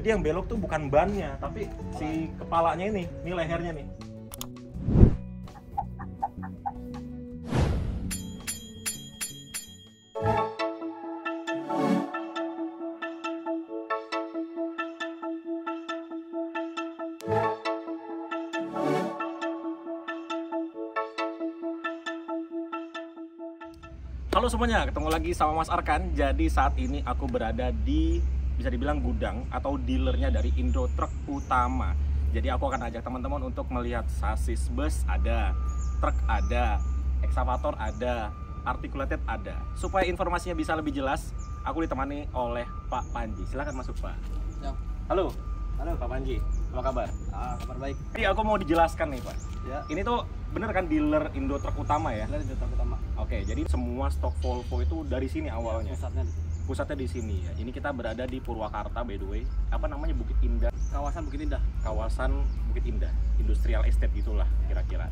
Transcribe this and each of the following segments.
Jadi yang belok tuh bukan bannya, tapi si kepalanya ini lehernya nih. Halo semuanya, ketemu lagi sama Mas Arkan. Jadi saat ini aku berada di, bisa dibilang gudang atau dealernya dari Indo Truk Utama. Jadi aku akan ajak teman-teman untuk melihat sasis bus ada, truk ada, eksavator ada, articulated ada. Supaya informasinya bisa lebih jelas, aku ditemani oleh Pak Panji. Silahkan masuk, Pak. Ya. Halo. Halo Pak Panji, apa kabar? Kabar baik. Jadi aku mau dijelaskan nih Pak. Ya. Ini tuh bener kan dealer Indo Truk Utama ya? Dealer Indo Truk Utama. Oke, jadi semua stok Volvo itu dari sini awalnya. Pusatnya di sini. Pusatnya di sini ya. Ini kita berada di Purwakarta by the way. Apa namanya, Bukit Indah? Kawasan Bukit Indah. Kawasan Bukit Indah, industrial estate gitulah kira-kira.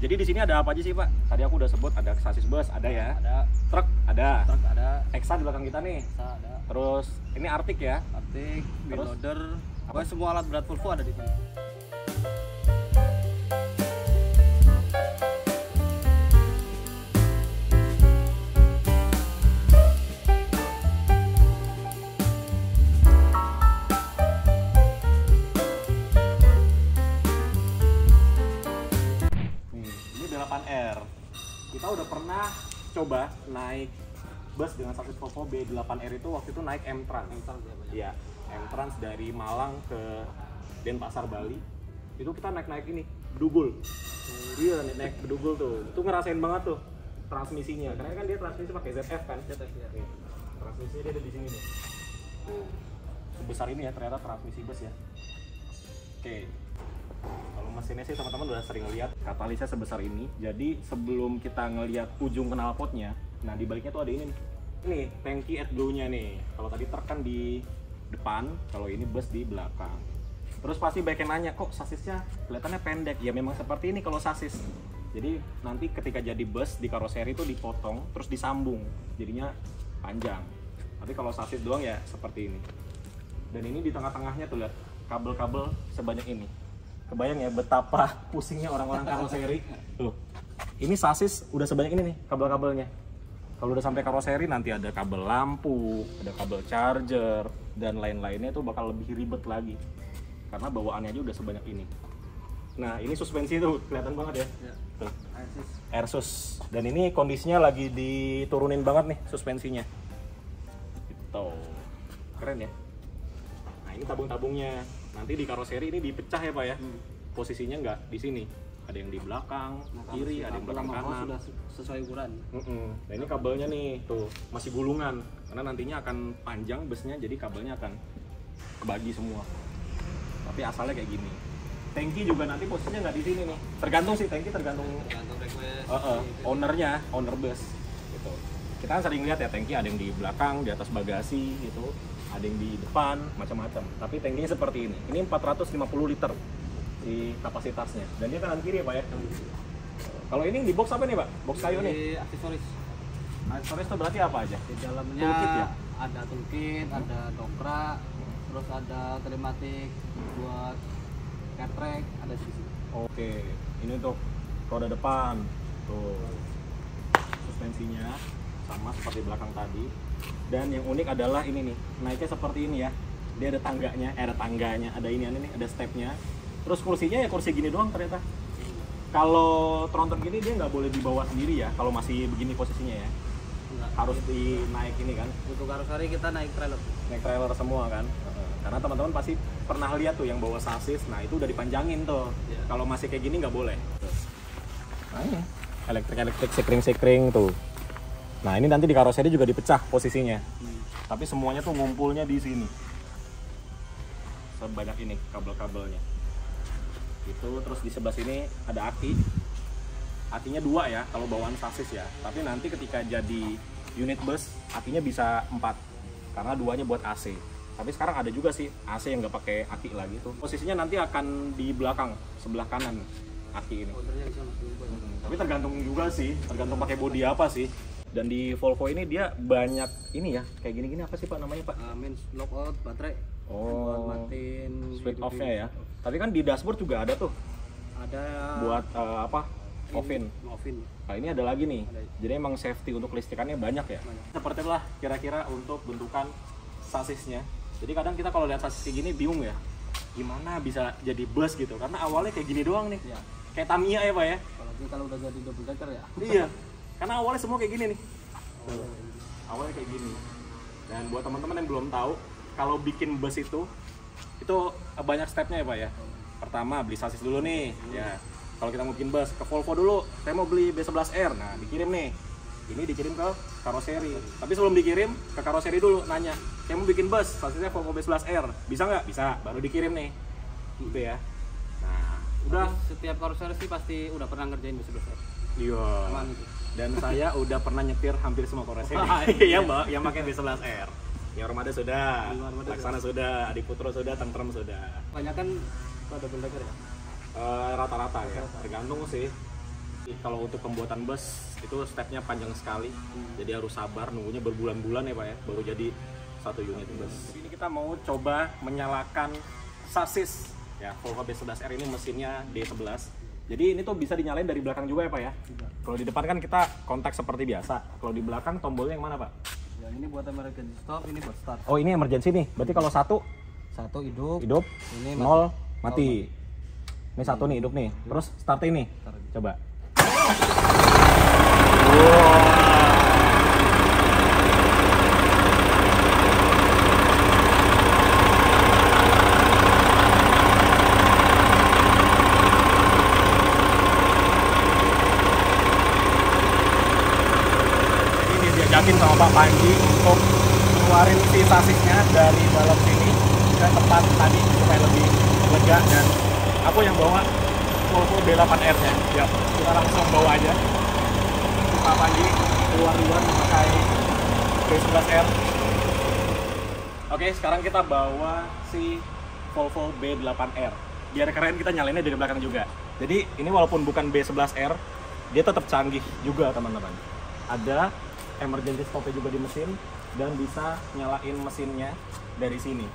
Jadi di sini ada apa aja sih Pak? Tadi aku udah sebut ada sasis bus, ada ya. Ada. Truk ada. Truk ada. Exa di belakang kita nih. Exa ada. Terus ini Arctic ya. Arctic, Terus? Loader. Pokoknya semua alat berat Volvo ada di sini. Ini 8R. Kita udah pernah coba naik bus dengan sasis Volvo B8R itu waktu itu naik M-Trans. Iya, M-Trans dari Malang ke Denpasar Bali. Itu kita naik ini, bedugul. Iya, naik bedugul tuh. Itu ngerasain banget tuh transmisinya. Karena kan dia transmisi pakai ZF kan. ZF ya. Nih, transmisinya dia ada di sini nih. Tuh. Sebesar ini ya ternyata transmisi bus ya. Oke. Kalau mesinnya sih teman-teman udah sering lihat katalisnya sebesar ini. Jadi sebelum kita ngelihat ujung knalpotnya, nah di baliknya tuh ada ini nih. Ini tangki AdBlue-nya nih. Kalau tadi truk kan di depan, kalau ini bus di belakang. Terus pasti banyak yang nanya, kok sasisnya kelihatannya pendek? Ya memang seperti ini kalau sasis. Jadi nanti ketika jadi bus di karoseri itu dipotong terus disambung, jadinya panjang. Tapi kalau sasis doang ya seperti ini. Dan ini di tengah-tengahnya tuh lihat kabel-kabel sebanyak ini. Kebayang ya betapa pusingnya orang-orang karoseri. Tuh. Ini sasis udah sebanyak ini nih kabel-kabelnya. Kalau udah sampai karoseri nanti ada kabel lampu, ada kabel charger, dan lain-lainnya itu bakal lebih ribet lagi. Karena bawaannya aja udah sebanyak ini. Nah, ini suspensi tuh kelihatan banget ya. Tuh. Airsus. Dan ini kondisinya lagi diturunin banget nih suspensinya. Gitu. Keren ya. Nah, ini tabung-tabungnya. Nanti di karoseri ini dipecah ya, Pak ya. Posisinya nggak di sini. Ada yang di belakang, kiri, ada yang belakang kanan. Sudah sesuai ukuran. Nah ini kabelnya nih, tuh masih gulungan. Karena nantinya akan panjang busnya, jadi kabelnya akan kebagi semua. Tapi asalnya kayak gini. Tangki juga nanti posisinya nggak di sini nih. Tergantung sih, tangki tergantung request. ownernya, owner bus. Gitu. Kita kan sering lihat ya tangki ada yang di belakang, di atas bagasi gitu. Ada yang di depan, macam-macam. Tapi tangkinya seperti ini. Ini 450 liter di kapasitasnya. Dan dia kanan kiri ya Pak ya. Kalau ini di box apa nih Pak? Box kayu nih. Aksesoris. Aksesoris itu berarti apa aja? Di dalamnya Toolkit ya? ada toolkit, ada dongkrak, terus ada telematik buat car track, ada di sini. Oke, ini untuk roda depan. Tuh. Suspensinya sama seperti belakang tadi. Dan yang unik adalah ini nih, naiknya seperti ini ya. Dia ada tangganya, ada ini nih, ada stepnya. Terus kursinya ya kursi gini doang ternyata. Kalau tronton gini dia nggak boleh dibawa sendiri ya, kalau masih begini posisinya ya. Enggak. Harus dinaik ini kan. Untuk karoseri kita naik trailer. Naik trailer semua kan. Karena teman-teman pasti pernah lihat tuh yang bawa sasis, nah itu udah dipanjangin tuh. Ya. Kalau masih kayak gini nggak boleh. Nah ini elektrik sekring tuh. Nah ini nanti di karoseri juga dipecah posisinya. Tapi semuanya tuh ngumpulnya di sini. Sebanyak ini kabel-kabelnya. Itu terus di sebelah sini ada aki. Akinya 2 ya kalau bawaan sasis ya. Tapi nanti ketika jadi unit bus akinya bisa 4 karena 2-nya buat AC. Tapi sekarang ada juga sih AC yang nggak pakai aki lagi tuh. Posisinya nanti akan di belakang sebelah kanan aki ini. Tapi tergantung juga sih, tergantung pakai bodi apa sih. Dan di Volvo ini dia banyak ini ya, kayak gini-gini apa sih Pak namanya Pak? Main lockout baterai. buat Oh, matiin switch hidupin. off-nya ya. Tapi kan di dashboard juga ada tuh Ada buat apa? Oven. Oven. Nah, ini ada lagi nih. Ada. Jadi emang safety untuk listrikannya banyak ya. Banyak. Seperti itulah kira-kira untuk bentukan sasisnya. Jadi kadang kita kalau lihat sasis kayak gini bingung ya. Gimana bisa jadi bus gitu? Karena awalnya kayak gini doang nih. Ya. Kayak Tamiya ya, Pak ya. Apalagi kalau udah jadi double decker ya. Iya. Karena awalnya semua kayak gini nih. Awalnya kayak gini. Dan buat teman-teman yang belum tahu, kalau bikin bus itu banyak stepnya ya, Pak ya. Pertama beli sasis dulu nih. Ya. Kalau kita mau bikin bus ke Volvo dulu, saya mau beli B11R. Nah, dikirim nih. Ini dikirim ke karoseri. Tapi sebelum dikirim ke karoseri dulu nanya, saya mau bikin bus, sasisnya Volvo B11R. Bisa nggak? Bisa. Baru dikirim nih. Gitu ya. Nah, udah. Setiap karoseri sih pasti udah pernah ngerjain bus besar. Iya. Aman itu. Dan saya udah pernah nyetir hampir semua karoseri. Wah, yang pakai B11R. Ya Armada sudah, Yang Armada Laksana sudah, Adiputro sudah, Tentrem sudah. Banyak kan double decker ya. Rata-rata ya, tergantung sih. Kalau untuk pembuatan bus itu stepnya panjang sekali, jadi harus sabar nunggunya berbulan-bulan ya Pak ya, baru jadi satu unit bus. Ini kita mau coba menyalakan sasis ya Volvo B11R ini, mesinnya D11. Jadi ini tuh bisa dinyalain dari belakang juga ya Pak ya. Kalau di depan kan kita kontak seperti biasa. Kalau di belakang tombolnya yang mana Pak? Yang ini buat emergency stop, ini buat start. Oh ini emergency nih. Berarti kalau satu Satu hidup, hidup, ini nol mati. Ini satu nih hidup nih. Terus start ini. Start. Coba. Ini diajakin sama Pak Panji untuk keluarin si sasisnya dari dalam sini ke tempat tadi supaya lebih lega, dan aku yang bawa Volvo B8R nya. Ya, kita langsung bawa aja. Pak Panji keluar duluan memakai B11R. Oke, sekarang kita bawa si Volvo B8R. Biar keren kita nyalainnya dari belakang juga. Jadi ini walaupun bukan B11R, dia tetap canggih juga teman-teman. Ada emergency stop juga di mesin dan bisa nyalain mesinnya dari sini.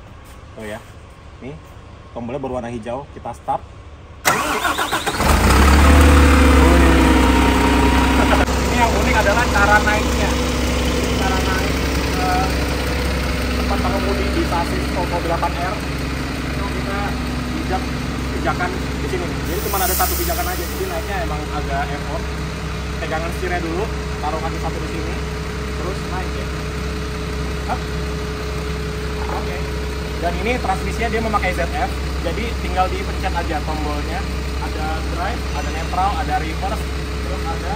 Tuh ya. Nih, tombolnya berwarna hijau, kita start. Ini yang unik adalah cara naiknya. Ini cara naik ke tempat pengemudi di sasis Volvo 8R. Itu kita pijak pijakan di sini. Jadi cuma ada satu pijakan aja. Jadi naiknya emang agak effort. Pegangan setirnya dulu, taruh kaki satu di sini, terus naik ya. Up. Oke. Dan ini transmisinya dia memakai ZF, jadi tinggal dipencet aja tombolnya. Ada drive, ada neutral, ada reverse, terus ada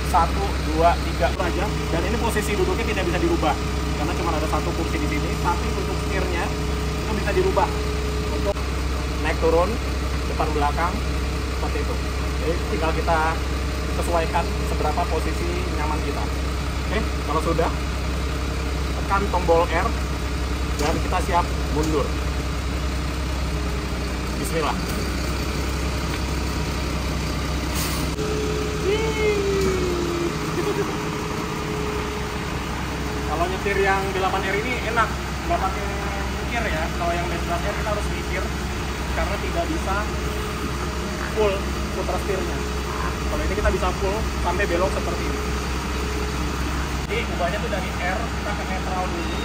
1, 2, 3 aja. Dan ini posisi duduknya tidak bisa dirubah karena cuma ada satu kursi di sini. Tapi untuk setirnya itu bisa dirubah untuk naik turun, depan belakang seperti itu. Jadi tinggal kita sesuaikan seberapa posisi nyaman kita. Oke, kalau sudah tekan tombol R dan kita siap mundur. Bismillah. Kalau nyetir yang B8R ini enak, nggak pakai mikir ya. Kalau yang B11R kita harus mikir karena tidak bisa full putar setirnya. Kalau ini kita bisa full sampai belok seperti ini. Jadi ubahnya tuh dari R kita ke neutral dulu,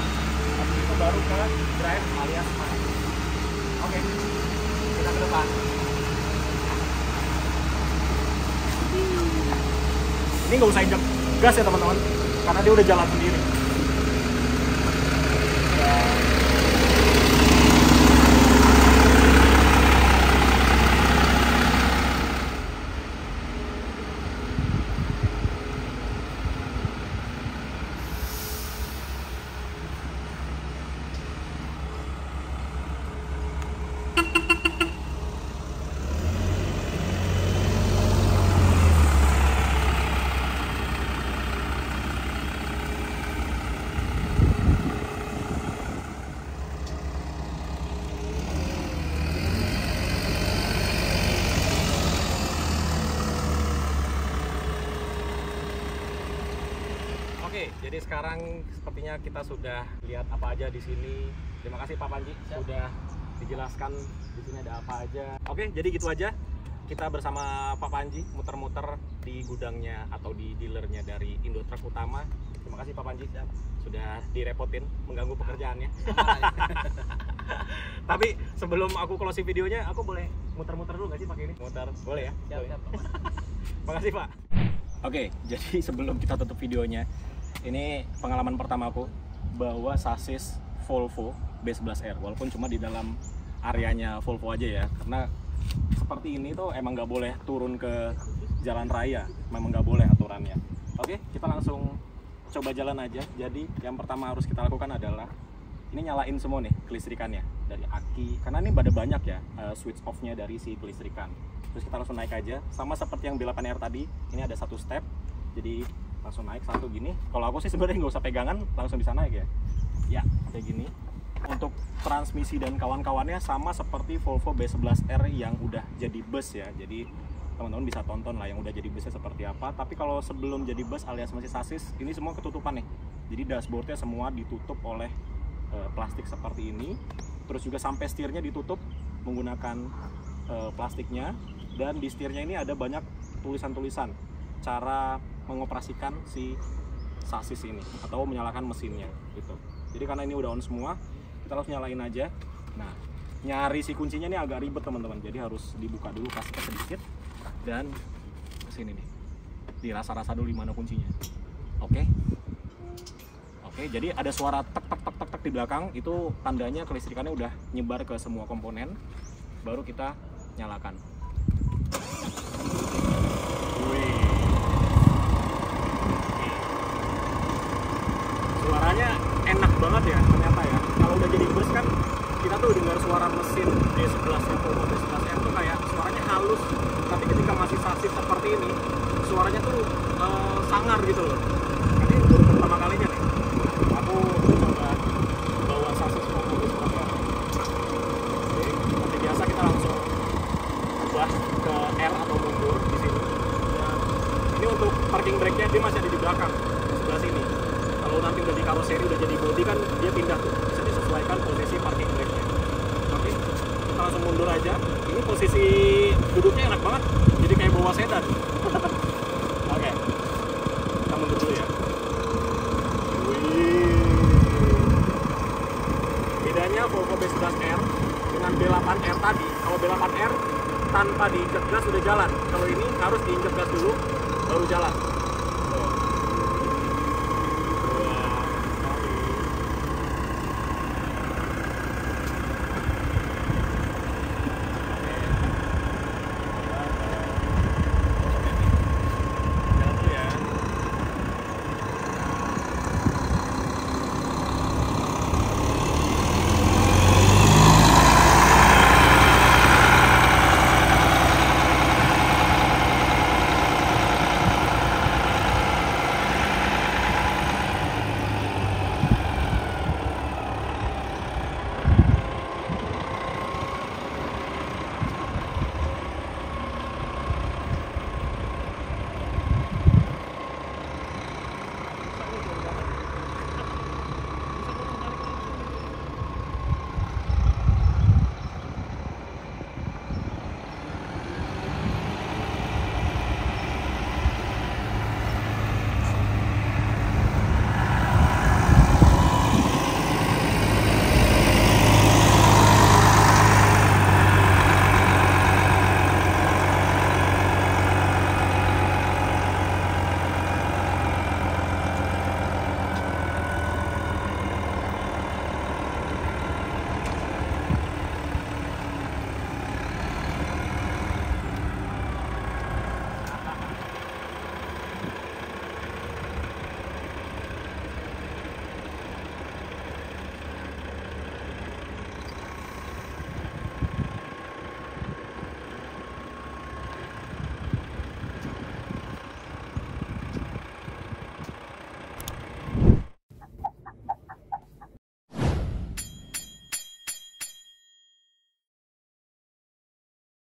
habis itu baru ke drive alias high. Oke, kita ke depan. Ini nggak usah injek gas ya teman-teman, karena dia udah jalan sendiri. jadi sekarang sepertinya kita sudah lihat apa aja di sini. Terima kasih Pak Panji sudah dijelaskan di sini ada apa aja. Oke, jadi gitu aja. Kita bersama Pak Panji muter-muter di gudangnya atau di dealernya dari Indotruk Utama. Terima kasih Pak Panji sudah direpotin mengganggu pekerjaannya. Tapi sebelum aku closing videonya, aku boleh muter-muter dulu nggak sih pakai ini? Muter, boleh ya? Siap. Makasih Pak. Oke, jadi sebelum kita tutup videonya, ini pengalaman pertama aku bawa sasis Volvo B11R, walaupun cuma di dalam areanya Volvo aja ya, karena seperti ini tuh emang nggak boleh turun ke jalan raya, memang nggak boleh aturannya. Oke, kita langsung coba jalan aja. Jadi yang pertama harus kita lakukan adalah ini nyalain semua nih kelistrikannya dari aki, karena ini ada banyak ya switch off-nya dari si kelistrikan. Terus kita langsung naik aja, sama seperti yang B8R tadi, ini ada satu step, jadi langsung naik satu gini. Kalau aku sih sebenarnya nggak usah pegangan, langsung bisa naik ya. Ya, kayak gini. Untuk transmisi dan kawan-kawannya sama seperti Volvo B11R yang udah jadi bus ya. Jadi teman-teman bisa tonton lah yang udah jadi busnya seperti apa. Tapi kalau sebelum jadi bus alias masih sasis, ini semua ketutupan nih. Jadi dashboardnya semua ditutup oleh plastik seperti ini. Terus juga sampai setirnya ditutup menggunakan plastiknya. Dan di setirnya ini ada banyak tulisan-tulisan cara mengoperasikan si sasis ini atau menyalakan mesinnya gitu. Jadi karena ini udah on semua, kita harus nyalain aja. Nah, nyari si kuncinya ini agak ribet teman-teman. Jadi harus dibuka dulu plastiknya sedikit dan kesini nih. Dirasa-rasa dulu di mana kuncinya. Oke. Oke, jadi ada suara tek tek tek tek tek di belakang, itu tandanya kelistrikannya udah nyebar ke semua komponen. Baru kita nyalakan. Wih. Suaranya enak banget ya ternyata ya. Kalau udah jadi bus kan kita tuh dengar suara mesin D11 nya Volvo D11R tuh kayak suaranya halus. Tapi ketika masih sasis seperti ini, suaranya tuh sangar gitu loh. Ini baru pertama kalinya nih aku coba bawa sasis Volvo D11R. Oke, seperti biasa kita langsung ubah ke R atau mundur di sini. Dan ini untuk parking brake-nya dia masih ada di belakang sebelah sini. Kalau nanti udah di karoseri udah jadi body kan dia pindah tuh, bisa disesuaikan posisi parking brake-nya. Oke, kita langsung mundur aja. Ini posisi duduknya enak banget, jadi kayak bawa sedan. Oke, kita mundur dulu ya. Wih. Bedanya Volvo B11R dengan B8R tadi, kalau B8R tanpa diinjek gas udah jalan, kalau ini harus diinjek gas dulu baru jalan.